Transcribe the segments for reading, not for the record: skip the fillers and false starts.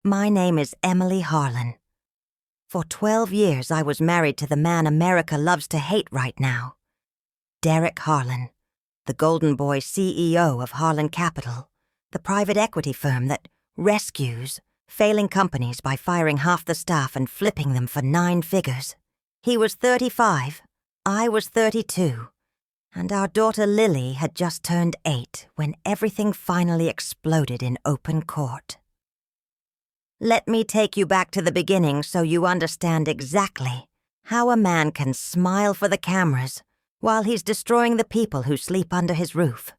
My name is Emily Harlan. For 12 years, I was married to the man America loves to hate right now. Derek Harlan, the Golden Boy CEO of Harlan Capital, the private equity firm that rescues failing companies by firing half the staff and flipping them for 9 figures. He was 35, I was 32, and our daughter Lily had just turned 8 when everything finally exploded in open court. Let me take you back to the beginning so you understand exactly how a man can smile for the cameras while he's destroying the people who sleep under his roof.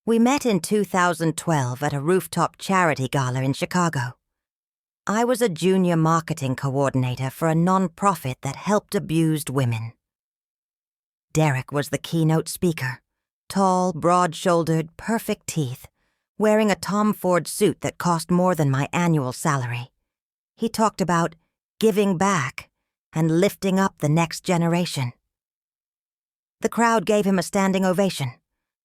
We met in 2012 at a rooftop charity gala in Chicago. I was a junior marketing coordinator for a nonprofit that helped abused women. Derek was the keynote speaker, tall, broad-shouldered, perfect teeth, wearing a Tom Ford suit that cost more than my annual salary. He talked about giving back and lifting up the next generation. The crowd gave him a standing ovation.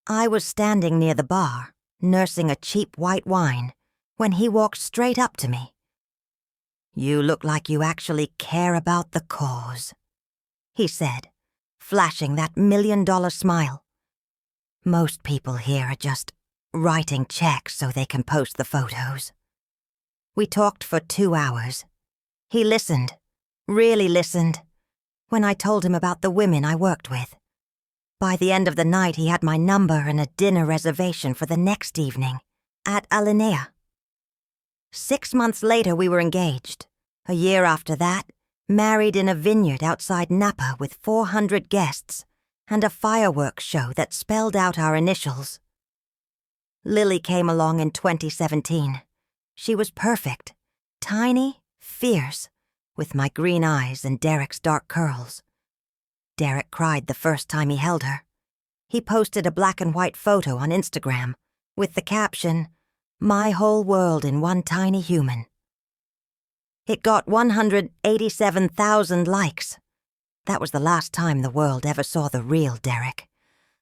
I was standing near the bar, nursing a cheap white wine, when he walked straight up to me. "You look like you actually care about the cause," he said, flashing that $1 million smile. "Most people here are just writing checks so they can post the photos." We talked for 2 hours. He listened, really listened, when I told him about the women I worked with. By the end of the night, he had my number and a dinner reservation for the next evening at Alinea. 6 months later, we were engaged. A year after that, married in a vineyard outside Napa with 400 guests and a fireworks show that spelled out our initials. Lily came along in 2017. She was perfect, tiny, fierce, with my green eyes and Derek's dark curls. Derek cried the first time he held her. He posted a black and white photo on Instagram with the caption, "My whole world in one tiny human." It got 187,000 likes. That was the last time the world ever saw the real Derek.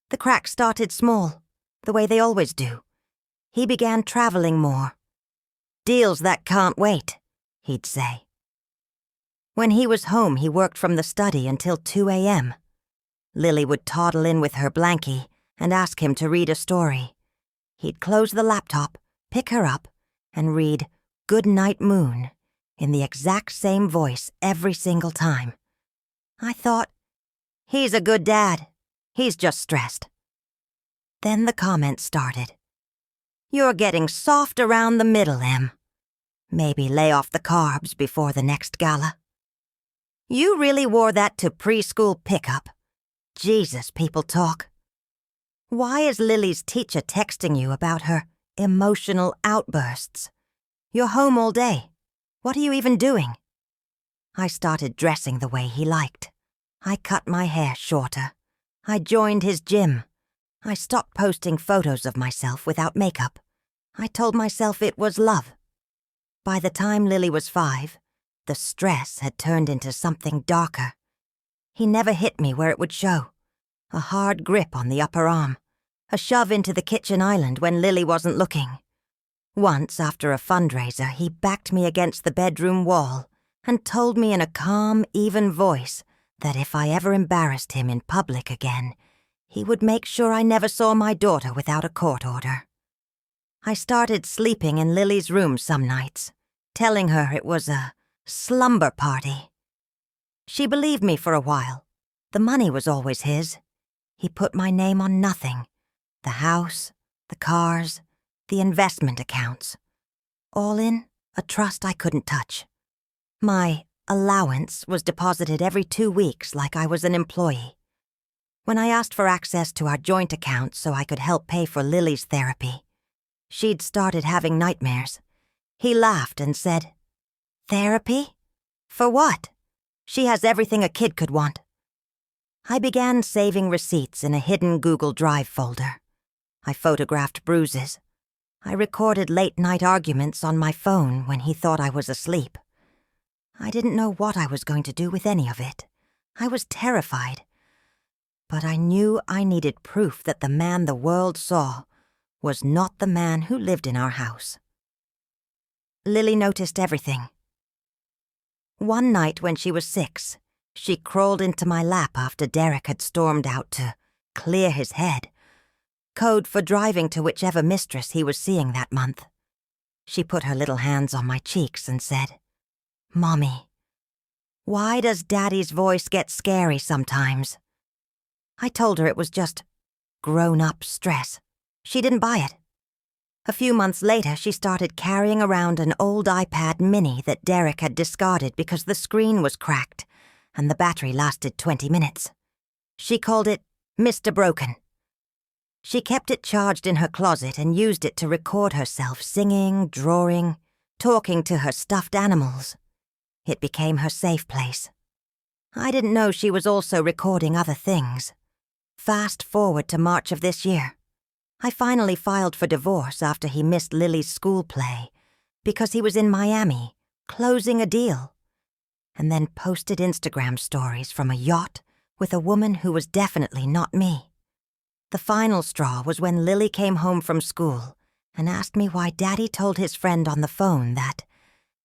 The cracks started small, the way they always do. He began traveling more. "Deals that can't wait," he'd say. When he was home, he worked from the study until 2 a.m. Lily would toddle in with her blankie and ask him to read a story. He'd close the laptop, pick her up, and read "Good Night Moon" in the exact same voice every single time. I thought, he's a good dad. He's just stressed. Then the comments started. "You're getting soft around the middle, Em. Maybe lay off the carbs before the next gala. You really wore that to preschool pickup. Jesus, people talk. Why is Lily's teacher texting you about her emotional outbursts? You're home all day. What are you even doing?" I started dressing the way he liked. I cut my hair shorter. I joined his gym. I stopped posting photos of myself without makeup. I told myself it was love. By the time Lily was 5, the stress had turned into something darker. He never hit me where it would show. A hard grip on the upper arm. A shove into the kitchen island when Lily wasn't looking. Once, after a fundraiser, he backed me against the bedroom wall and told me in a calm, even voice that if I ever embarrassed him in public again, he would make sure I never saw my daughter without a court order. I started sleeping in Lily's room some nights, telling her it was a slumber party. She believed me for a while. The money was always his. He put my name on nothing. The house, the cars, the investment accounts. All in a trust I couldn't touch. My allowance was deposited every 2 weeks like I was an employee. When I asked for access to our joint account so I could help pay for Lily's therapy, she'd started having nightmares. He laughed and said, "Therapy? For what? She has everything a kid could want." I began saving receipts in a hidden Google Drive folder. I photographed bruises. I recorded late-night arguments on my phone when he thought I was asleep. I didn't know what I was going to do with any of it. I was terrified. But I knew I needed proof that the man the world saw was not the man who lived in our house. Lily noticed everything. One night when she was 6, she crawled into my lap after Derek had stormed out to clear his head, code for driving to whichever mistress he was seeing that month. She put her little hands on my cheeks and said, "Mommy, why does Daddy's voice get scary sometimes?" I told her it was just grown-up stress. She didn't buy it. A few months later, she started carrying around an old iPad mini that Derek had discarded because the screen was cracked and the battery lasted 20 minutes. She called it Mr. Broken. She kept it charged in her closet and used it to record herself singing, drawing, talking to her stuffed animals. It became her safe place. I didn't know she was also recording other things. Fast forward to March of this year. I finally filed for divorce after he missed Lily's school play because he was in Miami, closing a deal, and then posted Instagram stories from a yacht with a woman who was definitely not me. The final straw was when Lily came home from school and asked me why Daddy told his friend on the phone that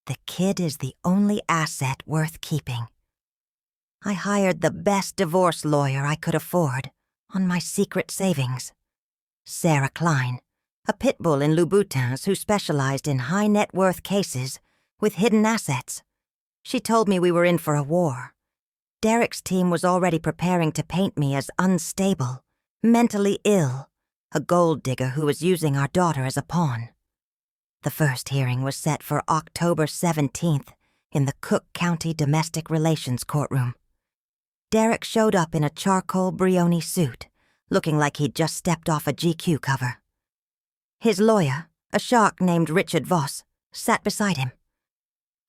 the kid is the only asset worth keeping. I hired the best divorce lawyer I could afford on my secret savings. Sarah Klein, a pit bull in Louboutins who specialized in high-net-worth cases with hidden assets. She told me we were in for a war. Derek's team was already preparing to paint me as unstable, mentally ill, a gold digger who was using our daughter as a pawn. The first hearing was set for October 17th in the Cook County Domestic Relations Courtroom. Derek showed up in a charcoal Brioni suit, looking like he'd just stepped off a GQ cover. His lawyer, a shark named Richard Voss, sat beside him.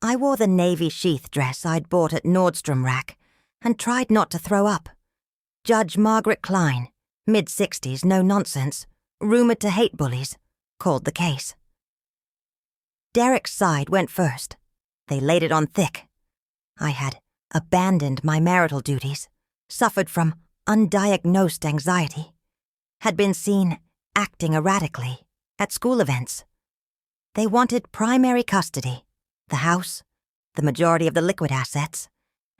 I wore the navy sheath dress I'd bought at Nordstrom Rack and tried not to throw up. Judge Margaret Klein, mid-60s, no nonsense, rumored to hate bullies, called the case. Derek's side went first. They laid it on thick. I had abandoned my marital duties, suffered from undiagnosed anxiety, had been seen acting erratically at school events. They wanted primary custody, the house, the majority of the liquid assets,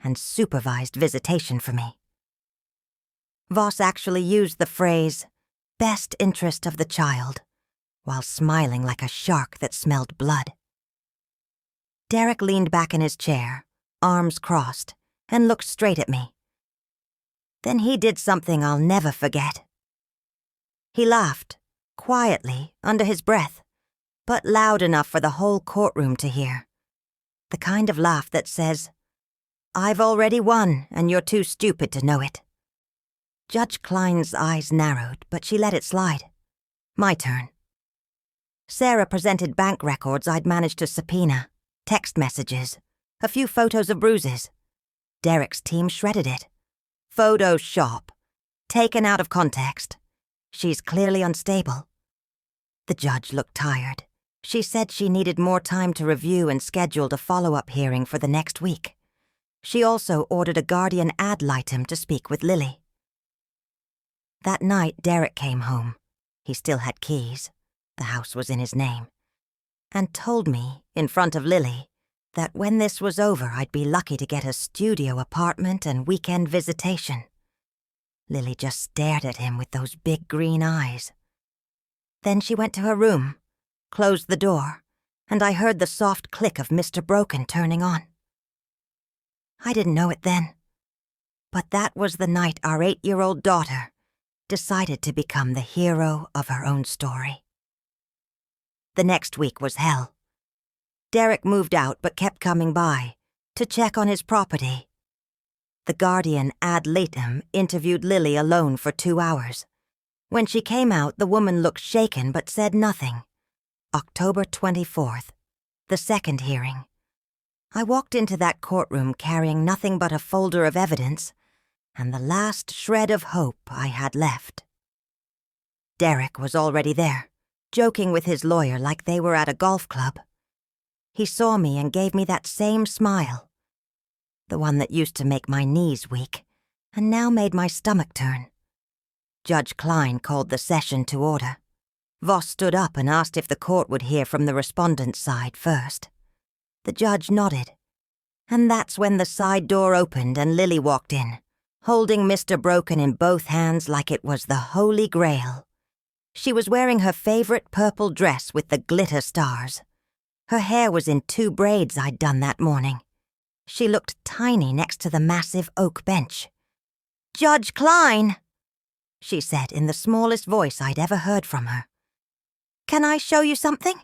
and supervised visitation for me. Voss actually used the phrase, "best interest of the child," while smiling like a shark that smelled blood. Derek leaned back in his chair, arms crossed, and looked straight at me. Then he did something I'll never forget. He laughed, quietly, under his breath, but loud enough for the whole courtroom to hear. The kind of laugh that says, "I've already won, and you're too stupid to know it." Judge Klein's eyes narrowed, but she let it slide. My turn. Sarah presented bank records I'd managed to subpoena, text messages, a few photos of bruises. Derek's team shredded it. Photoshop. Taken out of context. She's clearly unstable. The judge looked tired. She said she needed more time to review and scheduled a follow-up hearing for the next week. She also ordered a guardian ad litem to speak with Lily. That night, Derek came home. He still had keys. The house was in his name. And told me, in front of Lily, that when this was over, I'd be lucky to get a studio apartment and weekend visitation. Lily just stared at him with those big green eyes. Then she went to her room, closed the door, and I heard the soft click of Mr. Broken turning on. I didn't know it then, but that was the night our 8-year-old daughter decided to become the hero of her own story. The next week was hell. Derek moved out but kept coming by to check on his property. The guardian ad litem interviewed Lily alone for 2 hours. When she came out, the woman looked shaken but said nothing. October 24th, the second hearing. I walked into that courtroom carrying nothing but a folder of evidence and the last shred of hope I had left. Derek was already there, joking with his lawyer like they were at a golf club. He saw me and gave me that same smile, the one that used to make my knees weak and now made my stomach turn. Judge Klein called the session to order. Voss stood up and asked if the court would hear from the respondent's side first. The judge nodded. And that's when the side door opened and Lily walked in, holding Mr. Broken in both hands like it was the Holy Grail. She was wearing her favorite purple dress with the glitter stars. Her hair was in 2 braids I'd done that morning. She looked tiny next to the massive oak bench. "Judge Klein," she said in the smallest voice I'd ever heard from her. "Can I show you something?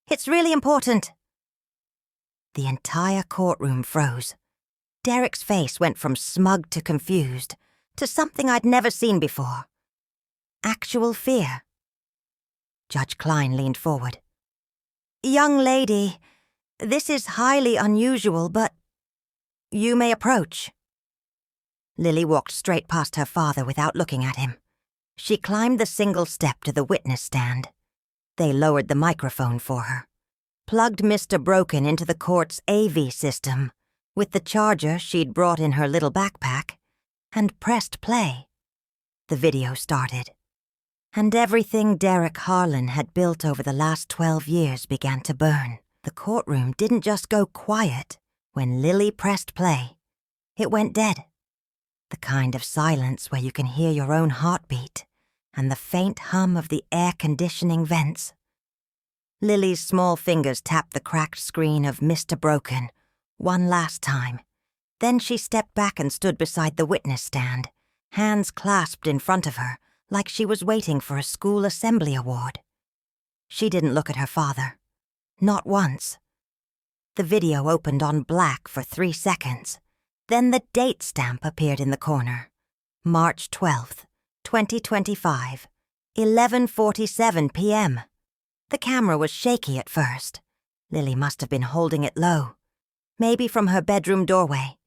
It's really important." The entire courtroom froze. Derek's face went from smug to confused, to something I'd never seen before. Actual fear. Judge Klein leaned forward. "Young lady, this is highly unusual, but you may approach." Lily walked straight past her father without looking at him. She climbed the single step to the witness stand. They lowered the microphone for her, plugged Mr. Broken into the court's AV system with the charger she'd brought in her little backpack, and pressed play. The video started, and everything Derek Harlan had built over the last 12 years began to burn. The courtroom didn't just go quiet when Lily pressed play. It went dead. The kind of silence where you can hear your own heartbeat and the faint hum of the air conditioning vents. Lily's small fingers tapped the cracked screen of Mr. Broken one last time. Then she stepped back and stood beside the witness stand, hands clasped in front of her like she was waiting for a school assembly award. She didn't look at her father. Not once. The video opened on black for 3 seconds. Then the date stamp appeared in the corner. March 12th, 2025, 11:47 p.m. The camera was shaky at first. Lily must have been holding it low, maybe from her bedroom doorway.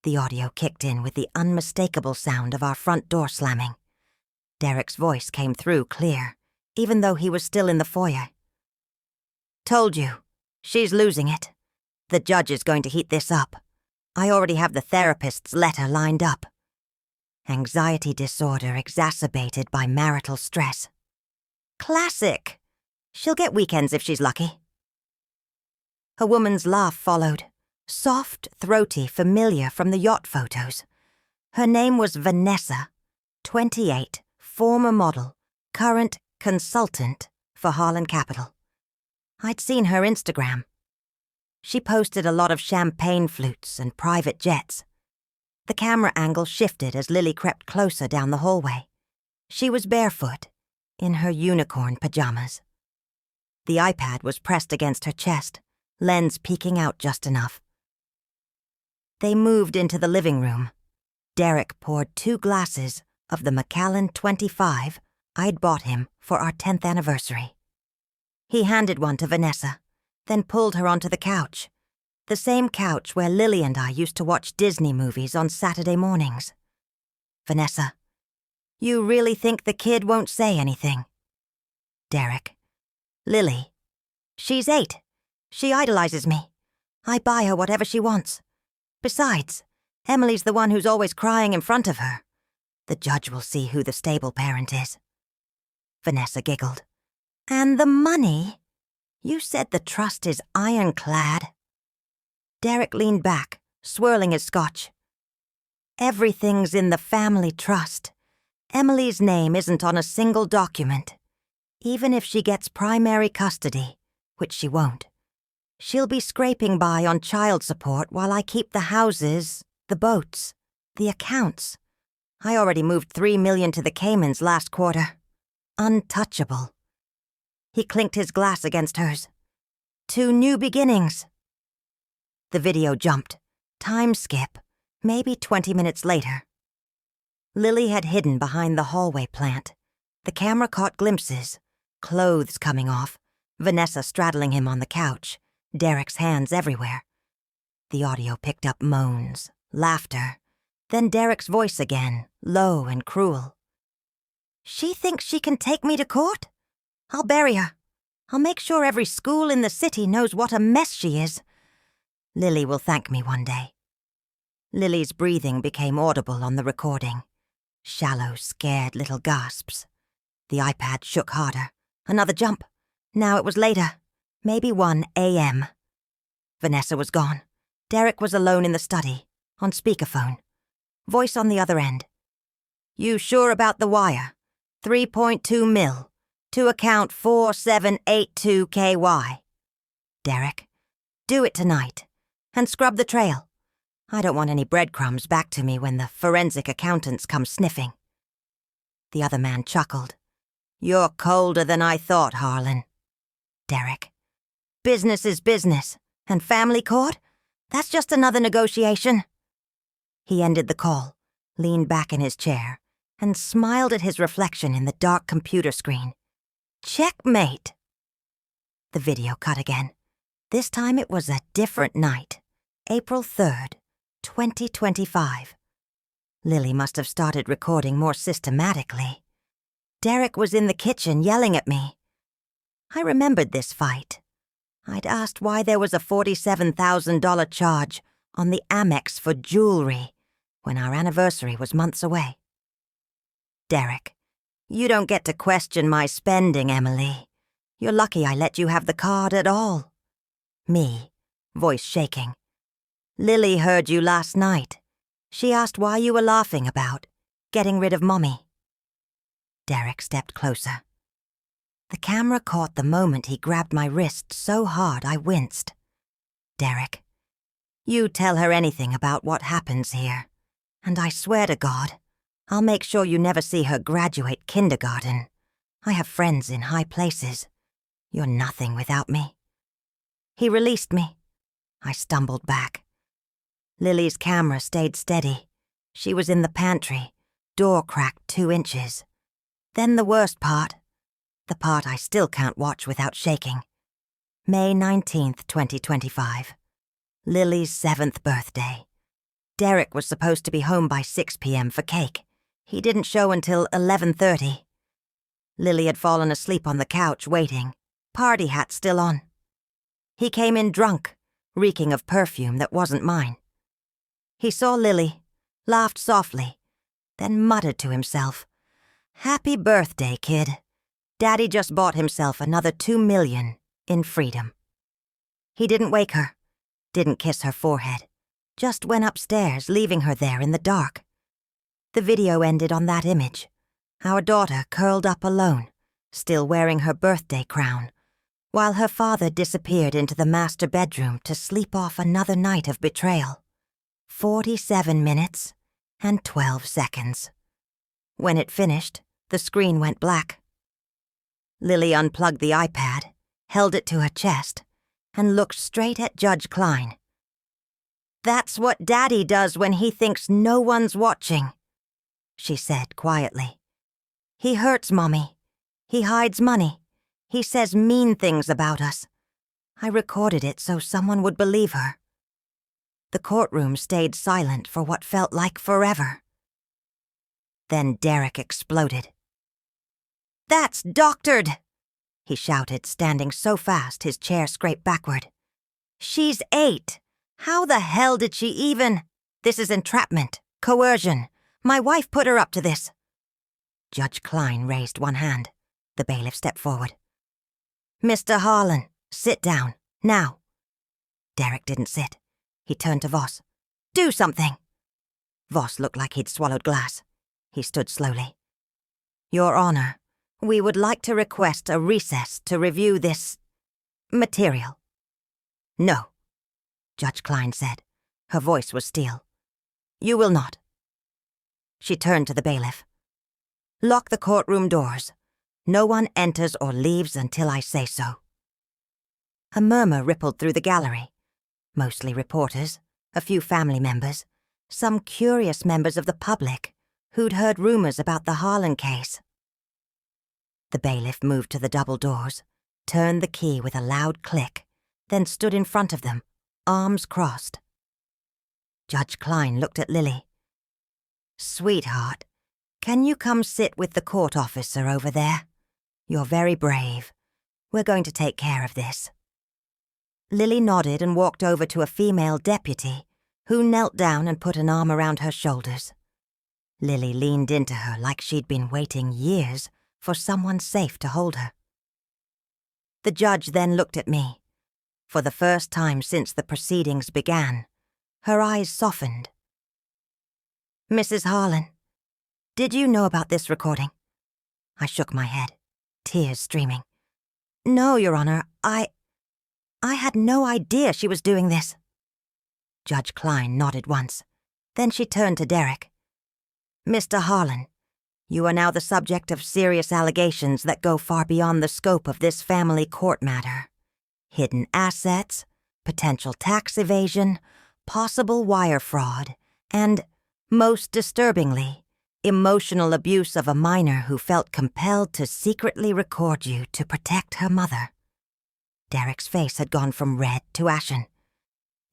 The audio kicked in with the unmistakable sound of our front door slamming. Derek's voice came through clear, even though he was still in the foyer. "Told you. She's losing it. The judge is going to heat this up. I already have the therapist's letter lined up. Anxiety disorder exacerbated by marital stress. Classic. She'll get weekends if she's lucky." A woman's laugh followed, soft, throaty, familiar from the yacht photos. Her name was Vanessa, 28, former model, current consultant for Harlan Capital. I'd seen her Instagram. She posted a lot of champagne flutes and private jets. The camera angle shifted as Lily crept closer down the hallway. She was barefoot, in her unicorn pajamas. The iPad was pressed against her chest, lens peeking out just enough. They moved into the living room. Derek poured 2 glasses of the Macallan 25 I'd bought him for our 10th anniversary. He handed one to Vanessa, then pulled her onto the couch, the same couch where Lily and I used to watch Disney movies on Saturday mornings. "Vanessa, you really think the kid won't say anything?" Derek: "Lily, she's 8. She idolizes me. I buy her whatever she wants. Besides, Emily's the one who's always crying in front of her. The judge will see who the stable parent is." Vanessa giggled. "And the money? You said the trust is ironclad." Derek leaned back, swirling his scotch. "Everything's in the family trust. Emily's name isn't on a single document. Even if she gets primary custody, which she won't, she'll be scraping by on child support while I keep the houses, the boats, the accounts. I already moved $3 million to the Caymans last quarter. Untouchable." He clinked his glass against hers. "To new beginnings." The video jumped. Time skip. Maybe 20 minutes later. Lily had hidden behind the hallway plant. The camera caught glimpses. Clothes coming off. Vanessa straddling him on the couch. Derek's hands everywhere. The audio picked up moans, laughter. Then Derek's voice again, low and cruel. "She thinks she can take me to court? I'll bury her. I'll make sure every school in the city knows what a mess she is. Lily will thank me one day." Lily's breathing became audible on the recording. Shallow, scared little gasps. The iPad shook harder. Another jump. Now it was later. Maybe 1 a.m. Vanessa was gone. Derek was alone in the study, on speakerphone. Voice on the other end. "You sure about the wire? 3.2 mil. To account 4782KY. Derek, do it tonight. And scrub the trail. I don't want any breadcrumbs back to me when the forensic accountants come sniffing." The other man chuckled. "You're colder than I thought, Harlan." Derek, "Business is business. And family court? That's just another negotiation." He ended the call, leaned back in his chair, and smiled at his reflection in the dark computer screen. Checkmate. The video cut again. This time it was a different night. April 3rd, 2025. Lily must have started recording more systematically. Derek was in the kitchen yelling at me. I remembered this fight. I'd asked why there was a $47,000 charge on the Amex for jewelry when our anniversary was months away. "Derek, you don't get to question my spending, Emily. You're lucky I let you have the card at all." Me, voice shaking. "Lily heard you last night. She asked why you were laughing about getting rid of Mommy." Derek stepped closer. The camera caught the moment he grabbed my wrist so hard I winced. "Derek, you tell her anything about what happens here, and I swear to God, I'll make sure you never see her graduate kindergarten. I have friends in high places. You're nothing without me." He released me. I stumbled back. Lily's camera stayed steady. She was in the pantry, door cracked 2 inches. Then the worst part. The part I still can't watch without shaking. May 19th, 2025. Lily's 7th birthday. Derek was supposed to be home by 6 p.m. for cake. He didn't show until 11:30. Lily had fallen asleep on the couch waiting, party hat still on. He came in drunk, reeking of perfume that wasn't mine. He saw Lily, laughed softly, then muttered to himself, "Happy birthday, kid. Daddy just bought himself another $2 million in freedom." He didn't wake her, didn't kiss her forehead, just went upstairs, leaving her there in the dark. The video ended on that image, our daughter curled up alone, still wearing her birthday crown, while her father disappeared into the master bedroom to sleep off another night of betrayal. 47 minutes and 12 seconds. When it finished, the screen went black. Lily unplugged the iPad, held it to her chest, and looked straight at Judge Klein. "That's what Daddy does when he thinks no one's watching," she said quietly. "He hurts Mommy. He hides money. He says mean things about us. I recorded it so someone would believe her." The courtroom stayed silent for what felt like forever. Then Derek exploded. "That's doctored!" he shouted, standing so fast his chair scraped backward. "She's 8. How the hell did she even—" "This is entrapment, coercion. My wife put her up to this." Judge Klein raised one hand. The bailiff stepped forward. "Mr. Harlan, sit down, now." Derek didn't sit. He turned to Voss. "Do something." Voss looked like he'd swallowed glass. He stood slowly. "Your Honor, we would like to request a recess to review this material." "No," Judge Klein said. Her voice was steel. "You will not." She turned to the bailiff. "Lock the courtroom doors. No one enters or leaves until I say so." A murmur rippled through the gallery. Mostly reporters, a few family members, some curious members of the public who'd heard rumors about the Harlan case. The bailiff moved to the double doors, turned the key with a loud click, then stood in front of them, arms crossed. Judge Klein looked at Lily. "Sweetheart, can you come sit with the court officer over there? You're very brave. We're going to take care of this." Lily nodded and walked over to a female deputy, who knelt down and put an arm around her shoulders. Lily leaned into her like she'd been waiting years for someone safe to hold her. The judge then looked at me. For the first time since the proceedings began, her eyes softened. "Mrs. Harlan, did you know about this recording?" I shook my head, tears streaming. "No, Your Honor, I had no idea she was doing this." Judge Klein nodded once. Then she turned to Derek. "Mr. Harlan, you are now the subject of serious allegations that go far beyond the scope of this family court matter. Hidden assets, potential tax evasion, possible wire fraud, and, most disturbingly, emotional abuse of a minor who felt compelled to secretly record you to protect her mother." Derek's face had gone from red to ashen.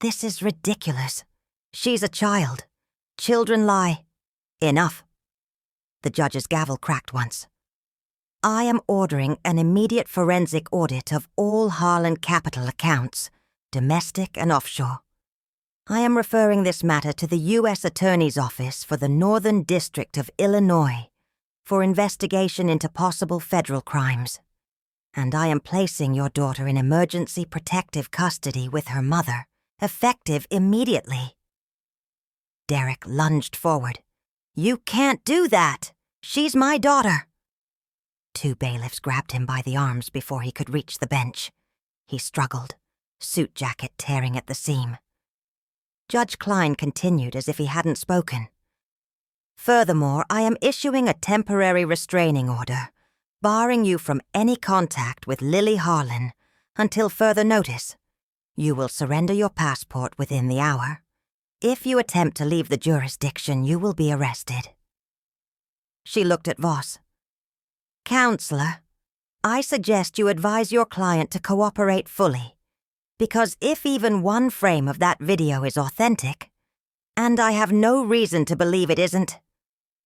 "This is ridiculous. She's a child. Children lie. Enough." The judge's gavel cracked once. "I am ordering an immediate forensic audit of all Harlan Capital accounts, domestic and offshore. I am referring this matter to the U.S. Attorney's Office for the Northern District of Illinois for investigation into possible federal crimes. And I am placing your daughter in emergency protective custody with her mother, effective immediately." Derek lunged forward. "You can't do that! She's my daughter!" Two bailiffs grabbed him by the arms before he could reach the bench. He struggled, suit jacket tearing at the seam. Judge Klein continued as if he hadn't spoken. "Furthermore, I am issuing a temporary restraining order, barring you from any contact with Lily Harlan until further notice. You will surrender your passport within the hour. If you attempt to leave the jurisdiction, you will be arrested." She looked at Voss. "Counselor, I suggest you advise your client to cooperate fully, because if even one frame of that video is authentic, and I have no reason to believe it isn't,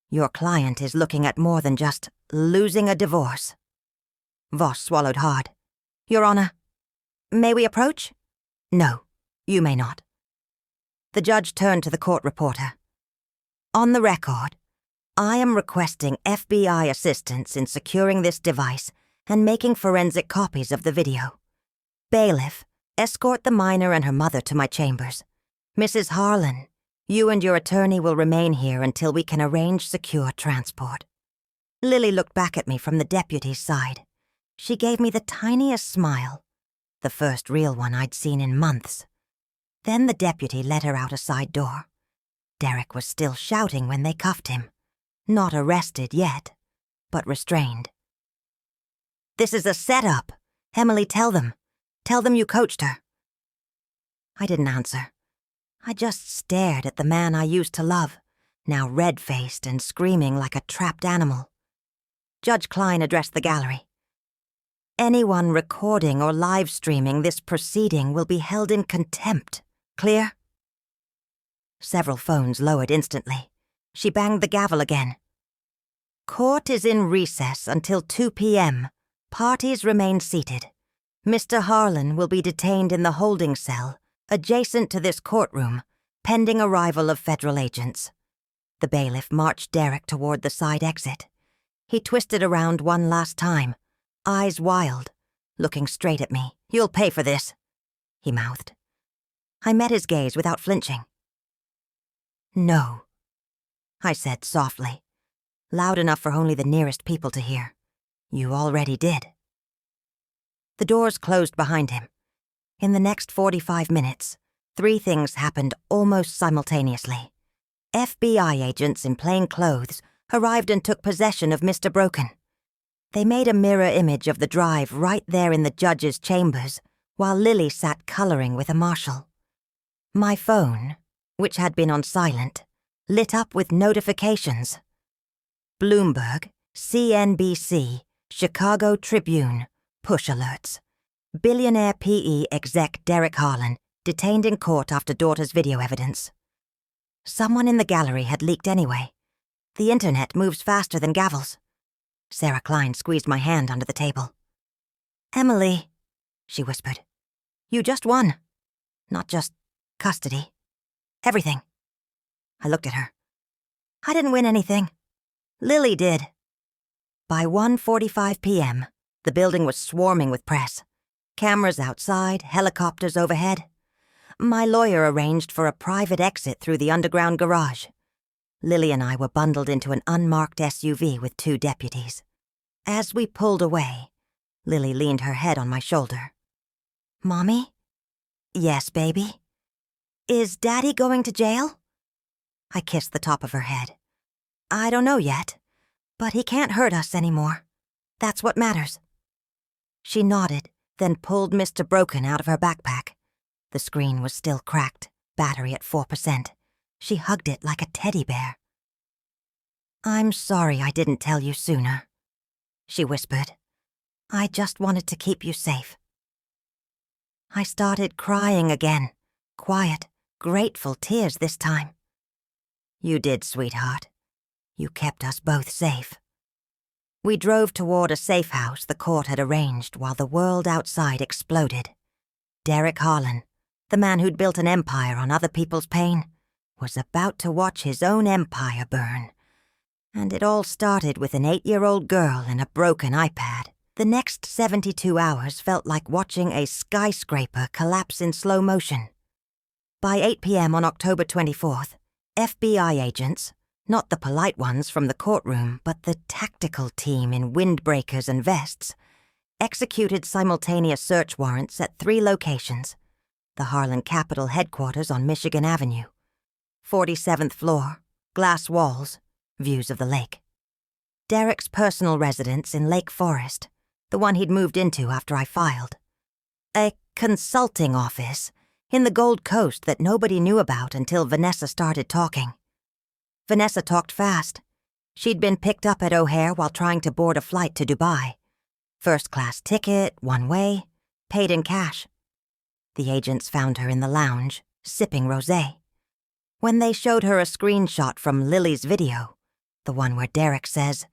your client is looking at more than just losing a divorce." Voss swallowed hard. "Your Honor, may we approach?" "No, you may not." The judge turned to the court reporter. "On the record, I am requesting FBI assistance in securing this device and making forensic copies of the video. Bailiff, escort the minor and her mother to my chambers. Mrs. Harlan, you and your attorney will remain here until we can arrange secure transport." Lily looked back at me from the deputy's side. She gave me the tiniest smile, the first real one I'd seen in months. Then the deputy led her out a side door. Derek was still shouting when they cuffed him. Not arrested yet, but restrained. "This is a setup. Emily, tell them. Tell them you coached her." I didn't answer. I just stared at the man I used to love, now red-faced and screaming like a trapped animal. Judge Klein addressed the gallery. "Anyone recording or live-streaming this proceeding will be held in contempt. Clear?" Several phones lowered instantly. She banged the gavel again. "Court is in recess until 2 p.m. Parties remain seated. Mr. Harlan will be detained in the holding cell adjacent to this courtroom, pending arrival of federal agents." The bailiff marched Derek toward the side exit. He twisted around one last time, eyes wild, looking straight at me. "You'll pay for this," he mouthed. I met his gaze without flinching. "No," I said softly, loud enough for only the nearest people to hear. "You already did." The doors closed behind him. In the next 45 minutes, 3 things happened almost simultaneously. FBI agents in plain clothes arrived and took possession of Mr. Broken. They made a mirror image of the drive right there in the judge's chambers, while Lily sat coloring with a marshal. My phone, which had been on silent, lit up with notifications. Bloomberg, CNBC, Chicago Tribune, push alerts. Billionaire PE exec Derek Harlan detained in court after daughter's video evidence. Someone in the gallery had leaked anyway. The internet moves faster than gavels. Sarah Klein squeezed my hand under the table. "Emily," she whispered, "you just won. Not just custody. Everything." I looked at her. "I didn't win anything. Lily did." By 1:45 p.m., the building was swarming with press. Cameras outside, helicopters overhead. My lawyer arranged for a private exit through the underground garage. Lily and I were bundled into an unmarked SUV with 2 deputies. As we pulled away, Lily leaned her head on my shoulder. "Mommy?" "Yes, baby?" "Is Daddy going to jail?" I kissed the top of her head. "I don't know yet, but he can't hurt us anymore. That's what matters." She nodded, then pulled Mr. Broken out of her backpack. The screen was still cracked, battery at 4%. She hugged it like a teddy bear. "I'm sorry I didn't tell you sooner," she whispered. "I just wanted to keep you safe." I started crying again, quiet, grateful tears this time. "You did, sweetheart. You kept us both safe." We drove toward a safe house the court had arranged while the world outside exploded. Derek Harlan, the man who'd built an empire on other people's pain, was about to watch his own empire burn. And it all started with an 8-year-old girl and a broken iPad. The next 72 hours felt like watching a skyscraper collapse in slow motion. By 8 p.m. on October 24th, FBI agents, not the polite ones from the courtroom, but the tactical team in windbreakers and vests, executed simultaneous search warrants at 3 locations: the Harlan Capitol headquarters on Michigan Avenue, 47th floor, glass walls, views of the lake; Derek's personal residence in Lake Forest, the one he'd moved into after I filed; a consulting office in the Gold Coast that nobody knew about until Vanessa started talking. Vanessa talked fast. She'd been picked up at O'Hare while trying to board a flight to Dubai. First-class ticket, one way, paid in cash. The agents found her in the lounge, sipping rosé. When they showed her a screenshot from Lily's video, the one where Derek says,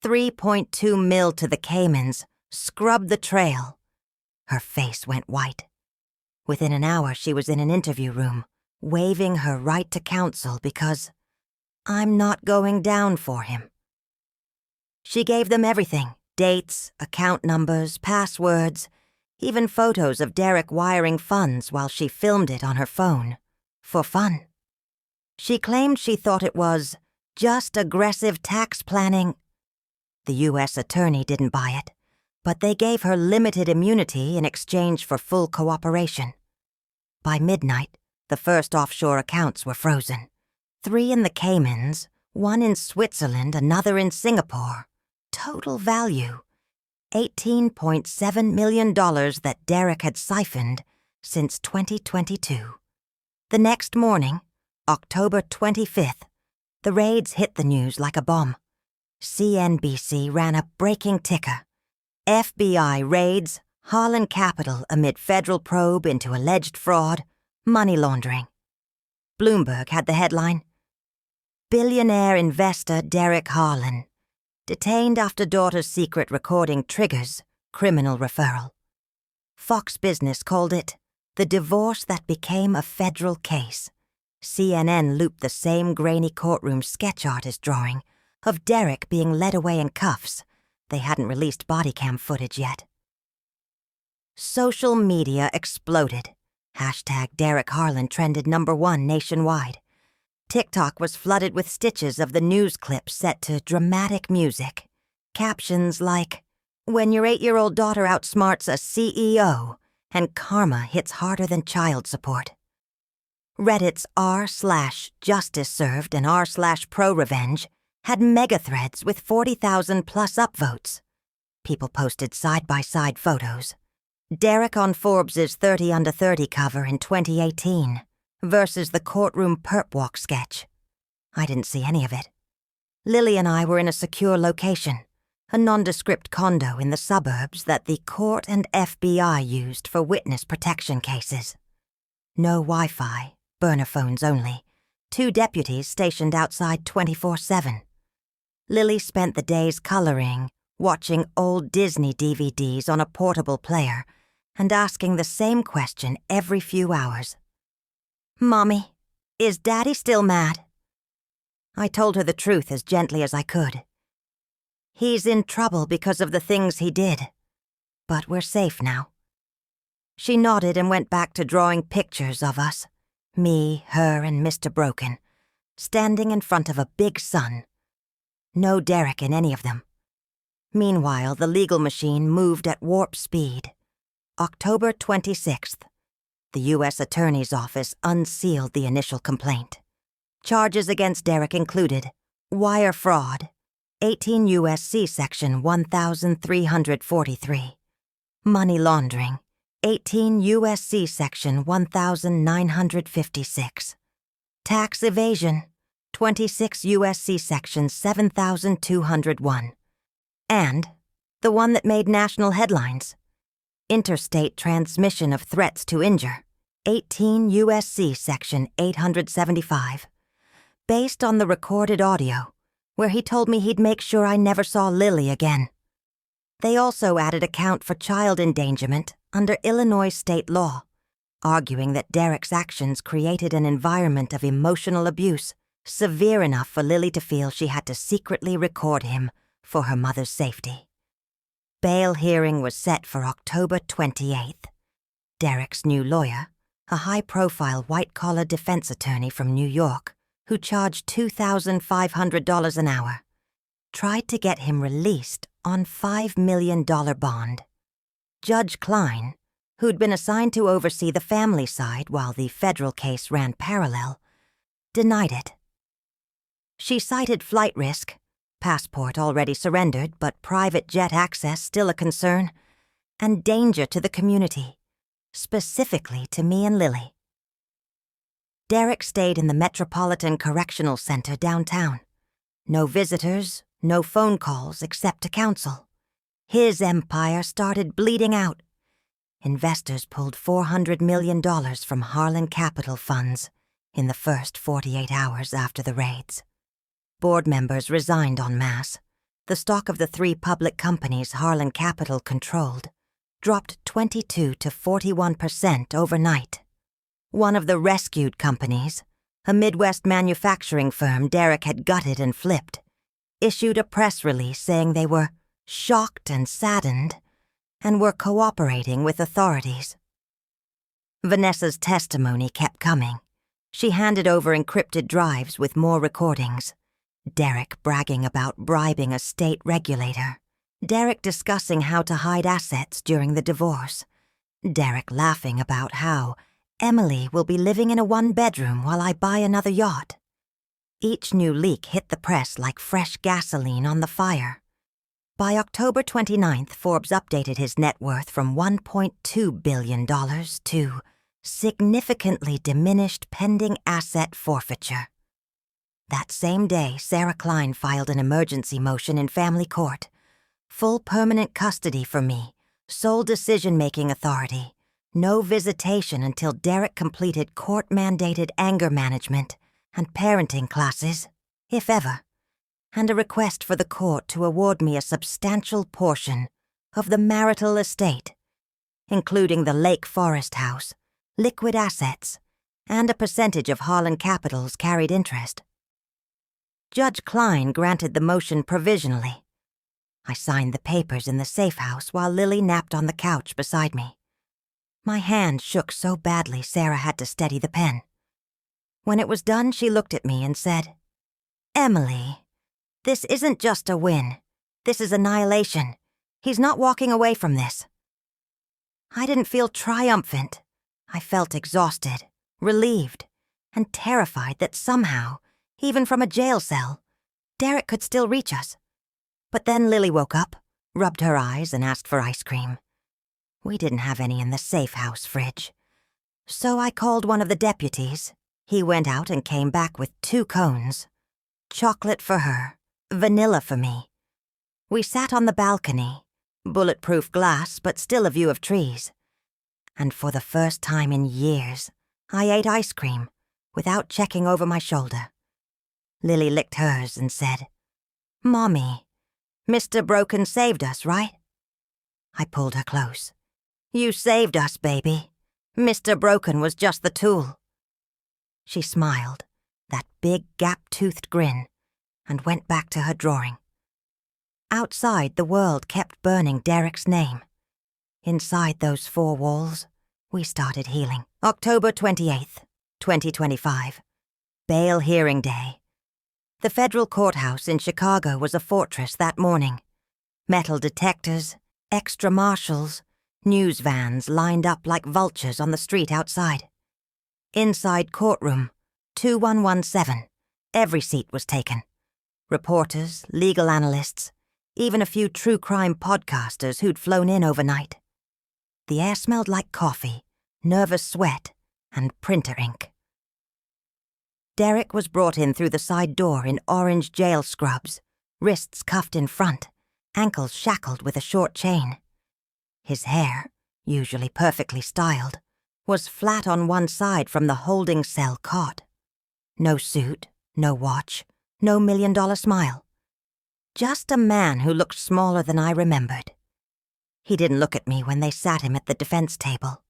"3.2 mil to the Caymans, scrub the trail," her face went white. Within an hour, she was in an interview room, waiving her right to counsel because I'm not going down for him. She gave them everything: dates, account numbers, passwords, even photos of Derek wiring funds while she filmed it on her phone, for fun. She claimed she thought it was just aggressive tax planning. The U.S. attorney didn't buy it, but they gave her limited immunity in exchange for full cooperation. By midnight, the first offshore accounts were frozen. 3 in the Caymans, 1 in Switzerland, another in Singapore. Total value: $18.7 million that Derek had siphoned since 2022. The next morning, October 25th, the raids hit the news like a bomb. CNBC ran a breaking ticker: FBI raids Harlan Capitol amid federal probe into alleged fraud, money laundering. Bloomberg had the headline: "Billionaire investor Derek Harlan, detained after daughter's secret recording triggers criminal referral." Fox Business called it the divorce that became a federal case. CNN looped the same grainy courtroom sketch artist drawing of Derek being led away in cuffs. They hadn't released body cam footage yet. Social media exploded. #Derek Harlan trended #1 nationwide. TikTok was flooded with stitches of the news clips set to dramatic music. Captions like, "When your 8-year-old daughter outsmarts a CEO and karma hits harder than child support." Reddit's r/justice served and r/pro-revenge had mega threads with 40,000 plus upvotes. People posted side-by-side photos. Derek on Forbes' 30 Under 30 cover in 2018 versus the courtroom perp walk sketch. I didn't see any of it. Lily and I were in a secure location, a nondescript condo in the suburbs that the court and FBI used for witness protection cases. No Wi-Fi, burner phones only. 2 deputies stationed outside 24/7. Lily spent the days coloring, watching old Disney DVDs on a portable player, and asking the same question every few hours. "Mommy, is Daddy still mad?" I told her the truth as gently as I could. "He's in trouble because of the things he did. But we're safe now. She nodded and went back to drawing pictures of us, me, her, and Mr. Broken, standing in front of a big sun. No Derek in any of them. Meanwhile, the legal machine moved at warp speed. October 26th. The U.S. Attorney's Office unsealed the initial complaint. Charges against Derek included wire fraud, 18 U.S.C. Section 1343, money laundering, 18 U.S.C. Section 1956, tax evasion, 26 U.S.C. Section 7201, and the one that made national headlines, interstate transmission of threats to injure, 18 U.S.C. Section 875, based on the recorded audio, where he told me he'd make sure I never saw Lily again. They also added a count for child endangerment under Illinois state law, arguing that Derek's actions created an environment of emotional abuse severe enough for Lily to feel she had to secretly record him for her mother's safety. Bail hearing was set for October 28th. Derek's new lawyer, a high-profile white-collar defense attorney from New York who charged $2,500 an hour, tried to get him released on $5 million bond. Judge Klein, who'd been assigned to oversee the family side while the federal case ran parallel, denied it. She cited flight risk, passport already surrendered but private jet access still a concern, and danger to the community, specifically to me and Lily. Derek stayed in the Metropolitan Correctional Center downtown. No visitors, no phone calls except to counsel. His empire started bleeding out. Investors pulled $400 million from Harlan Capital funds in the first 48 hours after the raids. Board members resigned en masse. The stock of the 3 public companies Harlan Capital controlled dropped 22 to 41% overnight. One of the rescued companies, a Midwest manufacturing firm Derek had gutted and flipped, issued a press release saying they were shocked and saddened and were cooperating with authorities. Vanessa's testimony kept coming. She handed over encrypted drives with more recordings. Derek bragging about bribing a state regulator. Derek discussing how to hide assets during the divorce. Derek laughing about how Emily will be living in a 1-bedroom while I buy another yacht. Each new leak hit the press like fresh gasoline on the fire. By October 29th, Forbes updated his net worth from $1.2 billion to significantly diminished pending asset forfeiture. That same day, Sarah Klein filed an emergency motion in family court. Full permanent custody for me, sole decision-making authority, no visitation until Derek completed court-mandated anger management and parenting classes, if ever, and a request for the court to award me a substantial portion of the marital estate, including the Lake Forest house, liquid assets, and a percentage of Harlan Capital's carried interest. Judge Klein granted the motion provisionally. I signed the papers in the safe house while Lily napped on the couch beside me. My hand shook so badly Sarah had to steady the pen. When it was done, she looked at me and said, "Emily, this isn't just a win. This is annihilation. He's not walking away from this." I didn't feel triumphant. I felt exhausted, relieved, and terrified that somehow, even from a jail cell, Derek could still reach us. But then Lily woke up, rubbed her eyes, and asked for ice cream. We didn't have any in the safe house fridge. So I called one of the deputies. He went out and came back with 2 cones. Chocolate for her, vanilla for me. We sat on the balcony, bulletproof glass but still a view of trees. And for the first time in years, I ate ice cream without checking over my shoulder. Lily licked hers and said, "Mommy, Mr. Broken saved us, right?" I pulled her close. "You saved us, baby. Mr. Broken was just the tool." She smiled, that big gap-toothed grin, and went back to her drawing. Outside, the world kept burning Derek's name. Inside those 4 walls, We started healing. October 28th, 2025. Bail hearing day. The federal courthouse in Chicago was a fortress that morning. Metal detectors, extra marshals, news vans lined up like vultures on the street outside. Inside courtroom, 2117, every seat was taken. Reporters, legal analysts, even a few true crime podcasters who'd flown in overnight. The air smelled like coffee, nervous sweat, and printer ink. Derek was brought in through the side door in orange jail scrubs, wrists cuffed in front, ankles shackled with a short chain. His hair, usually perfectly styled, was flat on one side from the holding cell cot. No suit, no watch, no $1 million smile. Just a man who looked smaller than I remembered. He didn't look at me when they sat him at the defense table.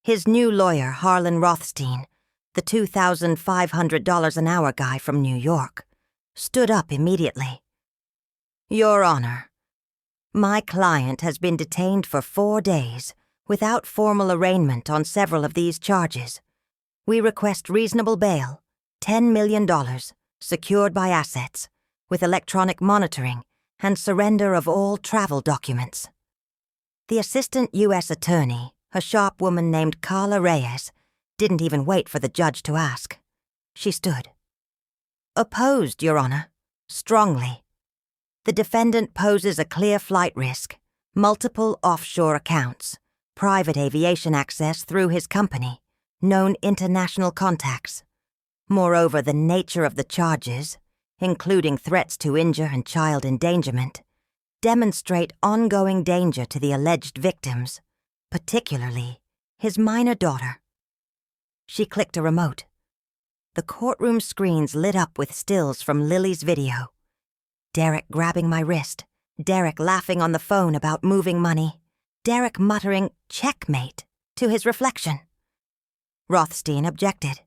His new lawyer, Harlan Rothstein, the $2,500 an hour guy from New York, stood up immediately. Your Honor, my client has been detained for 4 days without formal arraignment on several of these charges. We request reasonable bail, $10 million, secured by assets, with electronic monitoring and surrender of all travel documents. The assistant U.S. attorney, a sharp woman named Carla Reyes, didn't even wait for the judge to ask. She stood. Opposed, Your Honor, strongly. The defendant poses a clear flight risk, multiple offshore accounts, private aviation access through his company, known international contacts. Moreover, the nature of the charges, including threats to injure and child endangerment, demonstrate ongoing danger to the alleged victims, particularly his minor daughter. She clicked a remote. The courtroom screens lit up with stills from Lily's video. Derek grabbing my wrist, Derek laughing on the phone about moving money, Derek muttering "checkmate" to his reflection. Rothstein objected.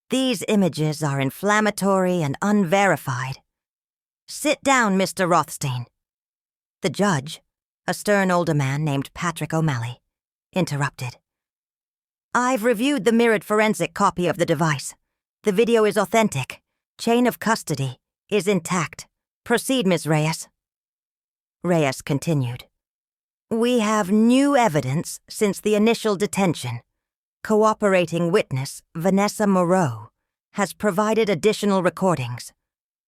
These images are inflammatory and unverified. Sit down, Mr. Rothstein. The judge, a stern older man named Patrick O'Malley, interrupted. I've reviewed the mirrored forensic copy of the device. The video is authentic. Chain of custody is intact. Proceed, Ms. Reyes. Reyes continued. We have new evidence since the initial detention. Cooperating witness, Vanessa Moreau, has provided additional recordings.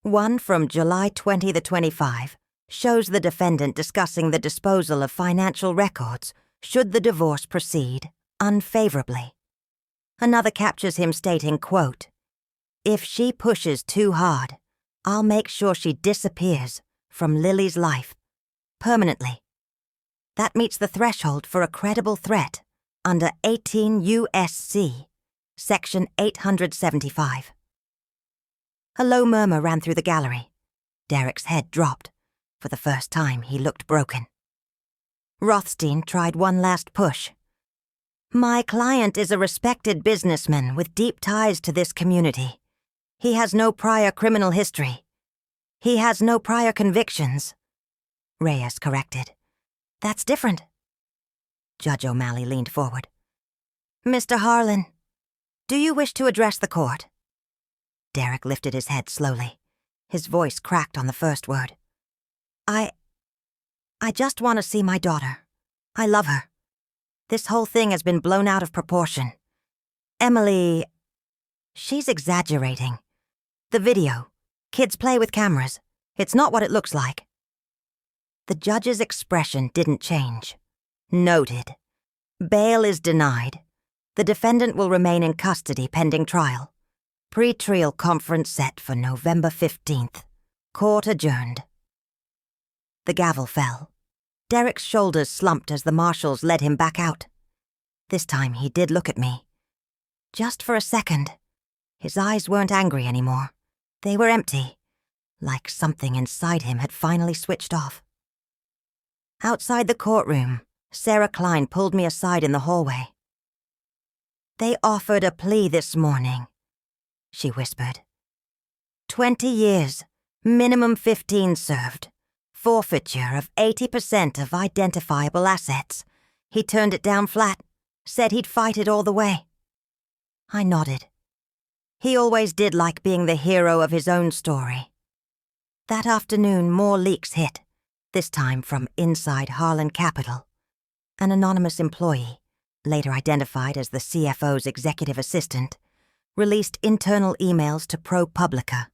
One from July 2025 shows the defendant discussing the disposal of financial records should the divorce proceed unfavorably. Another captures him stating, quote, "If she pushes too hard, I'll make sure she disappears from Lily's life, permanently." That meets the threshold for a credible threat under 18 U.S.C., Section 875. A low murmur ran through the gallery. Derek's head dropped. For the first time, he looked broken. Rothstein tried one last push. My client is a respected businessman with deep ties to this community. He has no prior criminal history. He has no prior convictions. Reyes corrected. That's different. Judge O'Malley leaned forward. Mr. Harlan, do you wish to address the court? Derek lifted his head slowly. His voice cracked on the first word. I just want to see my daughter. I love her. This whole thing has been blown out of proportion. Emily, she's exaggerating. The video. Kids play with cameras. It's not what it looks like. The judge's expression didn't change. Noted. Bail is denied. The defendant will remain in custody pending trial. Pre-trial conference set for November 15th. Court adjourned. The gavel fell. Derek's shoulders slumped as the marshals led him back out. This time he did look at me. Just for a second. His eyes weren't angry anymore. They were empty, like something inside him had finally switched off. Outside the courtroom, Sarah Klein pulled me aside in the hallway. They offered a plea this morning, she whispered. 20 years, minimum 15 served. Forfeiture of 80% of identifiable assets. He turned it down flat. Said he'd fight it all the way. I nodded. He always did like being the hero of his own story. That afternoon, more leaks hit, this time from inside Harlan Capital. An anonymous employee, later identified as the CFO's executive assistant, released internal emails to ProPublica,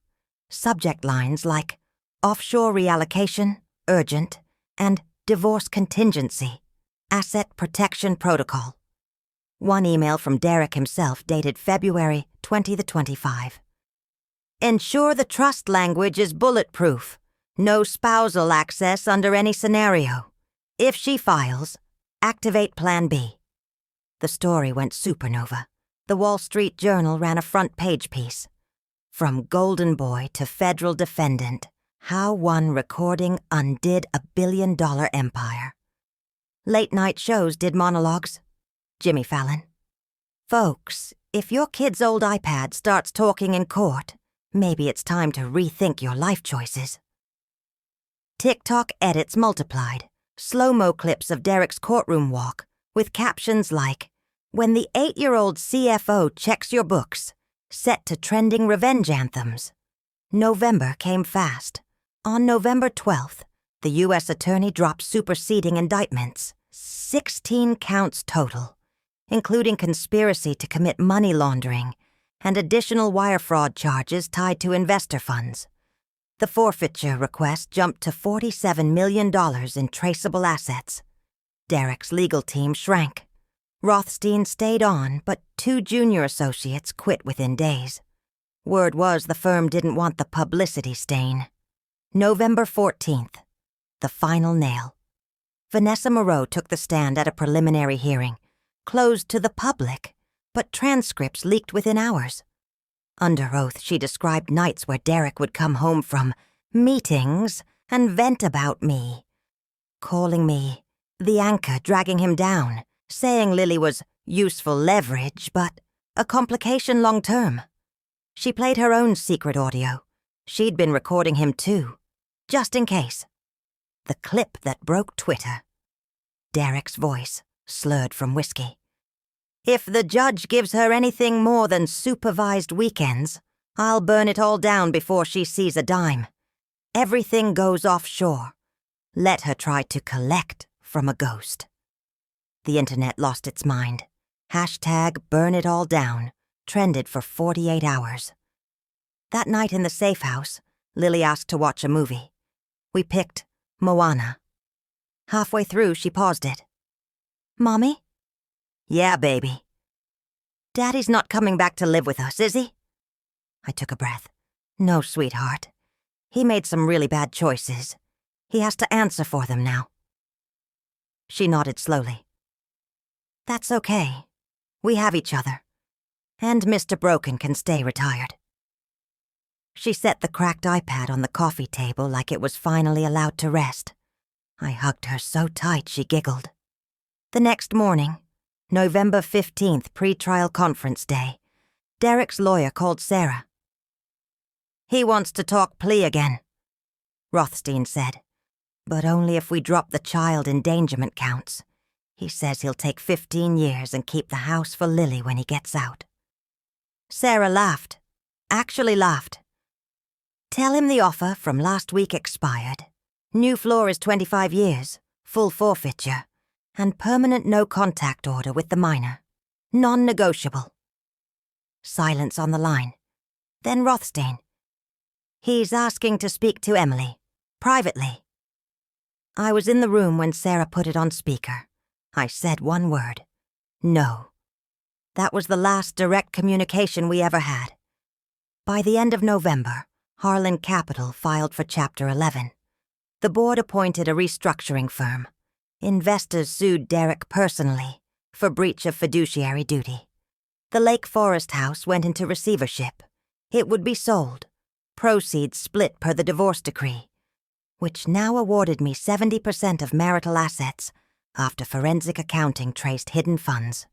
subject lines like offshore reallocation, urgent, and divorce contingency, asset protection protocol. One email from Derek himself dated February 2025. Ensure the trust language is bulletproof. No spousal access under any scenario. If she files, activate Plan B. The story went supernova. The Wall Street Journal ran a front-page piece. From Golden Boy to federal defendant, how one recording undid a billion-dollar empire. Late-night shows did monologues. Jimmy Fallon. Folks, if your kid's old iPad starts talking in court, maybe it's time to rethink your life choices. TikTok edits multiplied. Slow-mo clips of Derek's courtroom walk, with captions like, "When the 8-year-old CFO checks your books," set to trending revenge anthems. November came fast. On November 12th, the U.S. Attorney dropped superseding indictments, 16 counts total, including conspiracy to commit money laundering and additional wire fraud charges tied to investor funds. The forfeiture request jumped to $47 million in traceable assets. Derek's legal team shrank. Rothstein stayed on, but 2 junior associates quit within days. Word was the firm didn't want the publicity stain. November 14th, the final nail. Vanessa Moreau took the stand at a preliminary hearing, closed to the public, but transcripts leaked within hours. Under oath, she described nights where Derek would come home from meetings and vent about me, calling me the anchor dragging him down, saying Lily was useful leverage, but a complication long-term. She played her own secret audio. She'd been recording him too, just in case. The clip that broke Twitter. Derek's voice, slurred from whiskey. If the judge gives her anything more than supervised weekends, I'll burn it all down before she sees a dime. Everything goes offshore. Let her try to collect from a ghost. The internet lost its mind. Hashtag burn it all down trended for 48 hours. That night in the safe house, Lily asked to watch a movie. We picked Moana. Halfway through, she paused it. Mommy? Yeah, baby. Daddy's not coming back to live with us, is he? I took a breath. No, sweetheart. He made some really bad choices. He has to answer for them now. She nodded slowly. That's okay. We have each other. And Mr. Broken can stay retired. She set the cracked iPad on the coffee table like it was finally allowed to rest. I hugged her so tight she giggled. The next morning, November 15th, pre-trial conference day, Derek's lawyer called Sarah. He wants to talk plea again, Rothstein said, but only if we drop the child endangerment counts. He says he'll take 15 years and keep the house for Lily when he gets out. Sarah laughed. Actually laughed. Tell him the offer from last week expired. New floor is 25 years, full forfeiture, and permanent no-contact order with the minor. Non-negotiable. Silence on the line. Then Rothstein. He's asking to speak to Emily, privately. I was in the room when Sarah put it on speaker. I said one word. No. That was the last direct communication we ever had. By the end of November, Harlan Capital filed for Chapter 11. The board appointed a restructuring firm. Investors sued Derek personally for breach of fiduciary duty. The Lake Forest house went into receivership. It would be sold. Proceeds split per the divorce decree, which now awarded me 70% of marital assets after forensic accounting traced hidden funds.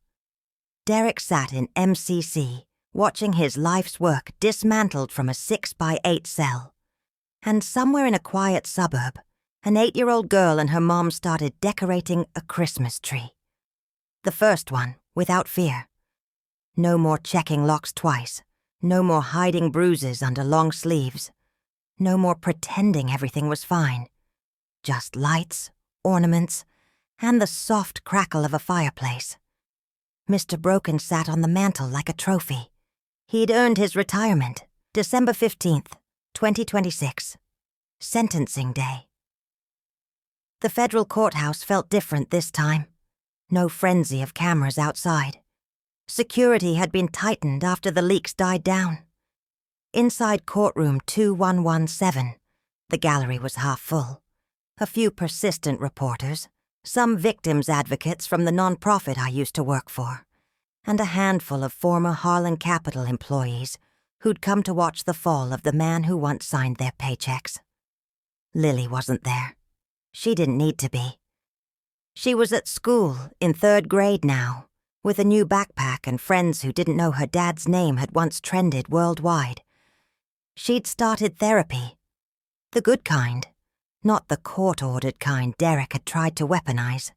Derek sat in MCC, watching his life's work dismantled from a 6x8 cell. And somewhere in a quiet suburb, an 8-year-old girl and her mom started decorating a Christmas tree. The first one without fear. No more checking locks twice. No more hiding bruises under long sleeves. No more pretending everything was fine. Just lights, ornaments, and the soft crackle of a fireplace. Mr. Broken sat on the mantel like a trophy. He'd earned his retirement, December 15th, 2026. Sentencing day. The federal courthouse felt different this time. No frenzy of cameras outside. Security had been tightened after the leaks died down. Inside courtroom 2117, the gallery was half full. A few persistent reporters, some victims' advocates from the nonprofit I used to work for, and a handful of former Harlan Capital employees who'd come to watch the fall of the man who once signed their paychecks. Lily wasn't there. She didn't need to be. She was at school in 3rd grade now, with a new backpack and friends who didn't know her dad's name had once trended worldwide. She'd started therapy. The good kind, not the court-ordered kind Derek had tried to weaponize,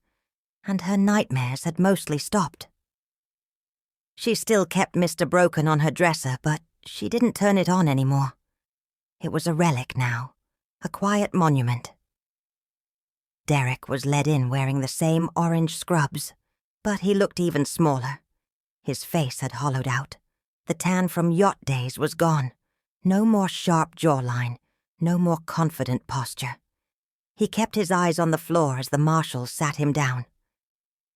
and her nightmares had mostly stopped. She still kept Mr. Broken on her dresser, but she didn't turn it on anymore. It was a relic now, a quiet monument. Derek was led in wearing the same orange scrubs, but he looked even smaller. His face had hollowed out. The tan from yacht days was gone. No more sharp jawline, no more confident posture. He kept his eyes on the floor as the marshals sat him down.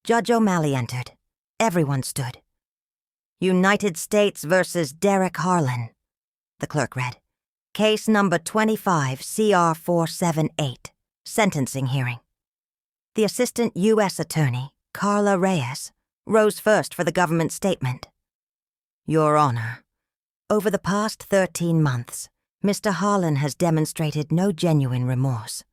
Judge O'Malley entered. Everyone stood. United States versus Derek Harlan, the clerk read. Case number 25 CR 478, sentencing hearing. The assistant U.S. attorney, Carla Reyes, rose first for the government statement. Your Honor, over the past 13 months, Mr. Harlan has demonstrated no genuine remorse.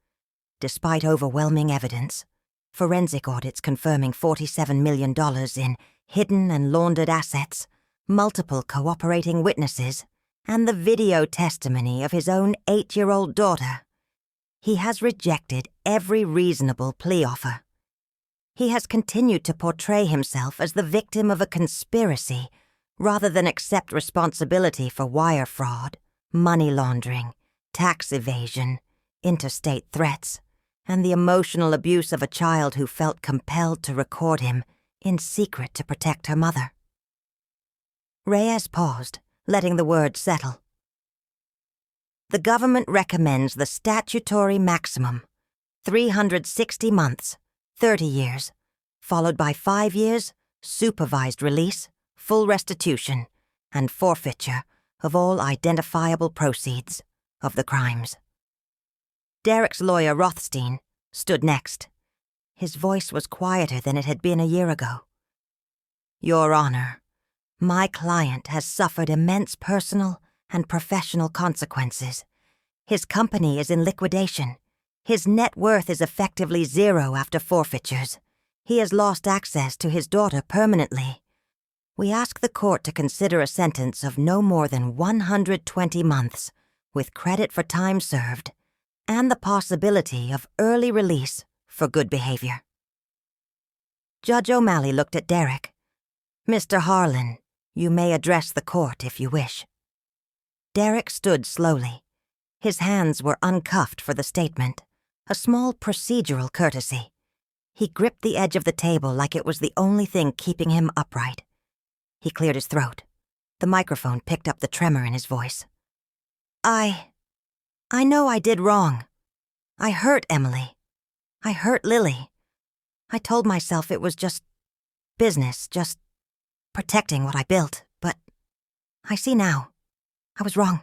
Despite overwhelming evidence, forensic audits confirming $47 million in hidden and laundered assets, multiple cooperating witnesses, and the video testimony of his own 8-year-old daughter, he has rejected every reasonable plea offer. He has continued to portray himself as the victim of a conspiracy rather than accept responsibility for wire fraud, money laundering, tax evasion, interstate threats, and the emotional abuse of a child who felt compelled to record him in secret to protect her mother. Reyes paused, letting the words settle. The government recommends the statutory maximum, 360 months, 30 years, followed by 5 years, supervised release, full restitution, and forfeiture of all identifiable proceeds of the crimes. Derek's lawyer, Rothstein, stood next. His voice was quieter than it had been a year ago. Your Honor, my client has suffered immense personal and professional consequences. His company is in liquidation. His net worth is effectively zero after forfeitures. He has lost access to his daughter permanently. We ask the court to consider a sentence of no more than 120 months, with credit for time served, and the possibility of early release for good behavior. Judge O'Malley looked at Derek. Mr. Harlan, you may address the court if you wish. Derek stood slowly. His hands were uncuffed for the statement, a small procedural courtesy. He gripped the edge of the table like it was the only thing keeping him upright. He cleared his throat. The microphone picked up the tremor in his voice. I know I did wrong. I hurt Emily. I hurt Lily. I told myself it was just business, just protecting what I built, but I see now. I was wrong.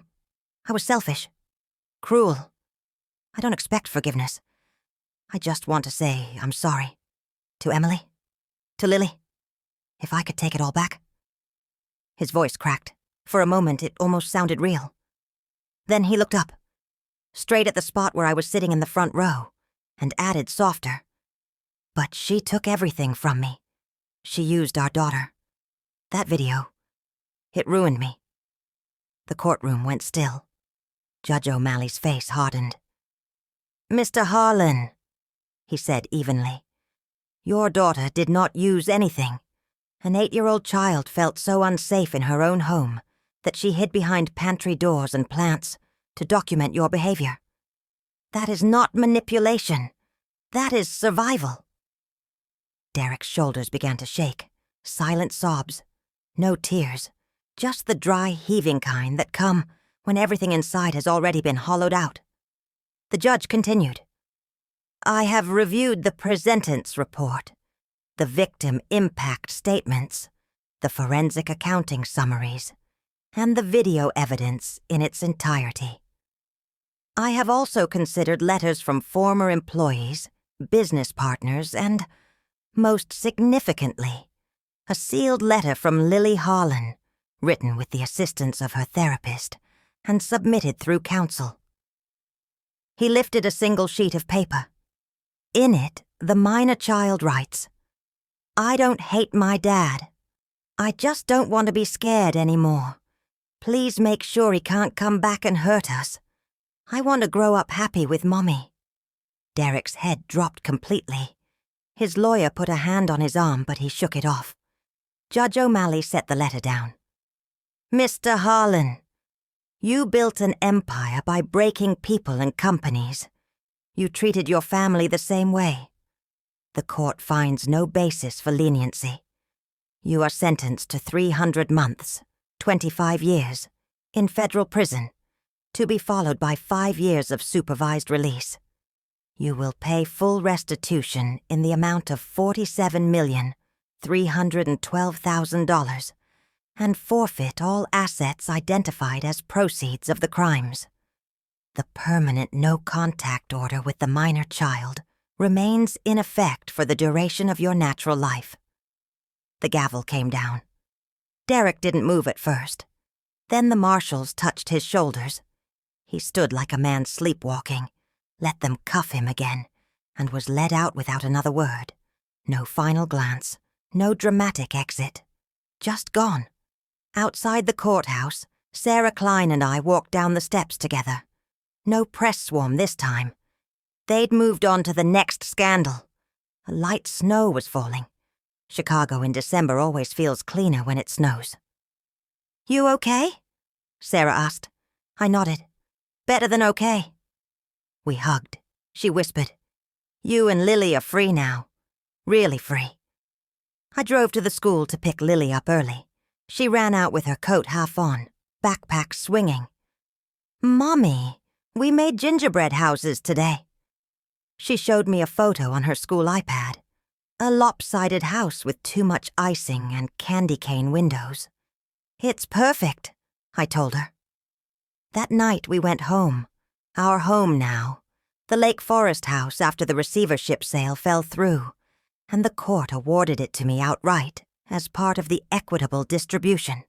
I was selfish. Cruel. I don't expect forgiveness. I just want to say I'm sorry. To Emily. To Lily. If I could take it all back. His voice cracked. For a moment, it almost sounded real. Then he looked up, straight at the spot where I was sitting in the front row, and added softer. But she took everything from me. She used our daughter. That video, it ruined me. The courtroom went still. Judge O'Malley's face hardened. Mr. Harlan, he said evenly, your daughter did not use anything. An 8-year-old child felt so unsafe in her own home that she hid behind pantry doors and plants to document your behavior. That is not manipulation. That is survival. Derek's shoulders began to shake. Silent sobs. No tears. Just the dry, heaving kind that come when everything inside has already been hollowed out. The judge continued. I have reviewed the presentence report, the victim impact statements, the forensic accounting summaries, and the video evidence in its entirety. I have also considered letters from former employees, business partners, and, most significantly, a sealed letter from Lily Harlan, written with the assistance of her therapist and submitted through counsel. He lifted a single sheet of paper. In it, the minor child writes, I don't hate my dad. I just don't want to be scared anymore. Please make sure he can't come back and hurt us. I want to grow up happy with Mommy. Derek's head dropped completely. His lawyer put a hand on his arm, but he shook it off. Judge O'Malley set the letter down. Mr. Harlan, you built an empire by breaking people and companies. You treated your family the same way. The court finds no basis for leniency. You are sentenced to 300 months, 25 years, in federal prison, to be followed by 5 years of supervised release. You will pay full restitution in the amount of $47,312,000 and forfeit all assets identified as proceeds of the crimes. The permanent no-contact order with the minor child remains in effect for the duration of your natural life. The gavel came down. Derek didn't move at first. Then the marshals touched his shoulders. He stood like a man sleepwalking, let them cuff him again, and was led out without another word. No final glance, no dramatic exit. Just gone. Outside the courthouse, Sarah Klein and I walked down the steps together. No press swarm this time. They'd moved on to the next scandal. A light snow was falling. Chicago in December always feels cleaner when it snows. You okay? Sarah asked. I nodded. Better than okay. We hugged. She whispered, You and Lily are free now. Really free. I drove to the school to pick Lily up early. She ran out with her coat half on, backpack swinging. Mommy, we made gingerbread houses today. She showed me a photo on her school iPad. A lopsided house with too much icing and candy cane windows. It's perfect, I told her. That night we went home. Our home now. The Lake Forest house after the receivership sale fell through, and the court awarded it to me outright as part of the equitable distribution.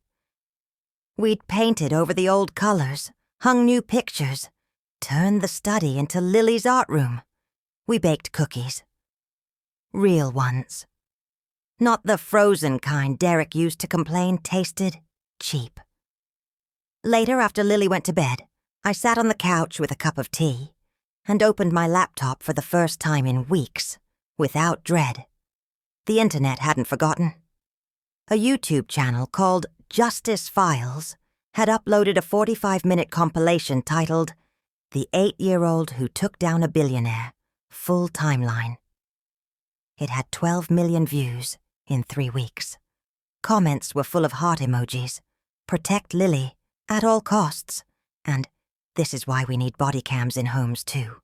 We'd painted over the old colors, hung new pictures, turned the study into Lily's art room. We baked cookies. Real ones. Not the frozen kind Derek used to complain tasted cheap. Later, after Lily went to bed, I sat on the couch with a cup of tea and opened my laptop for the first time in weeks, without dread. The internet hadn't forgotten. A YouTube channel called Justice Files had uploaded a 45-minute compilation titled The 8-Year-Old Who Took Down a Billionaire, Full Timeline. It had 12 million views in 3 weeks. Comments were full of heart emojis, protect Lily, at all costs, and this is why we need body cams in homes too.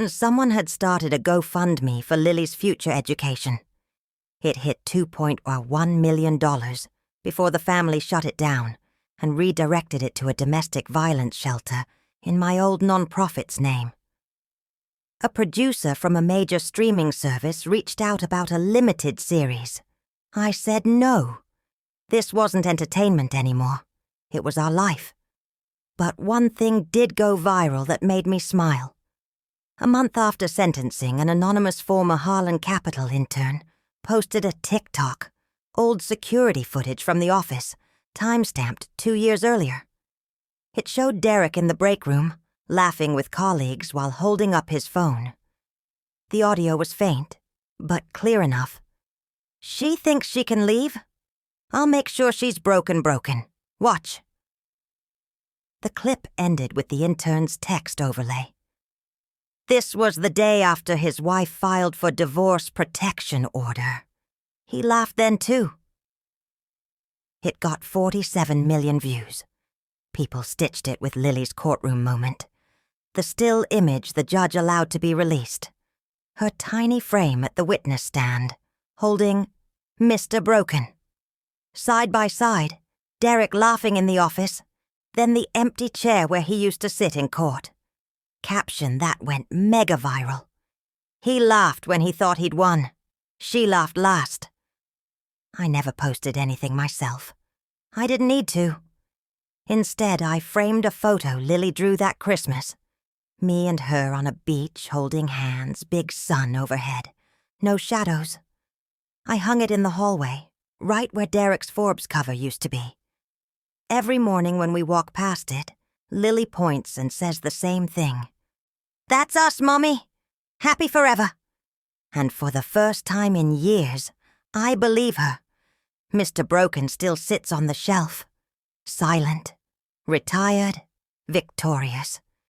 Someone had started a GoFundMe for Lily's future education. It hit $2.1 million before the family shut it down and redirected it to a domestic violence shelter in my old nonprofit's name. A producer from a major streaming service reached out about a limited series. I said no. This wasn't entertainment anymore. It was our life. But one thing did go viral that made me smile. A month after sentencing, an anonymous former Harlan Capital intern posted a TikTok, old security footage from the office, time-stamped 2 years earlier. It showed Derek in the break room, laughing with colleagues while holding up his phone. The audio was faint, but clear enough. She thinks she can leave? I'll make sure she's broken. Watch. The clip ended with the intern's text overlay. This was the day after his wife filed for divorce protection order. He laughed then, too. It got 47 million views. People stitched it with Lily's courtroom moment. The still image the judge allowed to be released. Her tiny frame at the witness stand, holding Mr. Broken. Side by side, Derek laughing in the office, then the empty chair where he used to sit in court. Caption that went mega viral. He laughed when he thought he'd won. She laughed last. I never posted anything myself. I didn't need to. Instead, I framed a photo Lily drew that Christmas. Me and her on a beach holding hands, big sun overhead. No shadows. I hung it in the hallway, right where Derek's Forbes cover used to be. Every morning when we walk past it, Lily points and says the same thing. "That's us, Mommy. Happy forever." And for the first time in years, I believe her. Mr. Broken still sits on the shelf, silent, retired, victorious.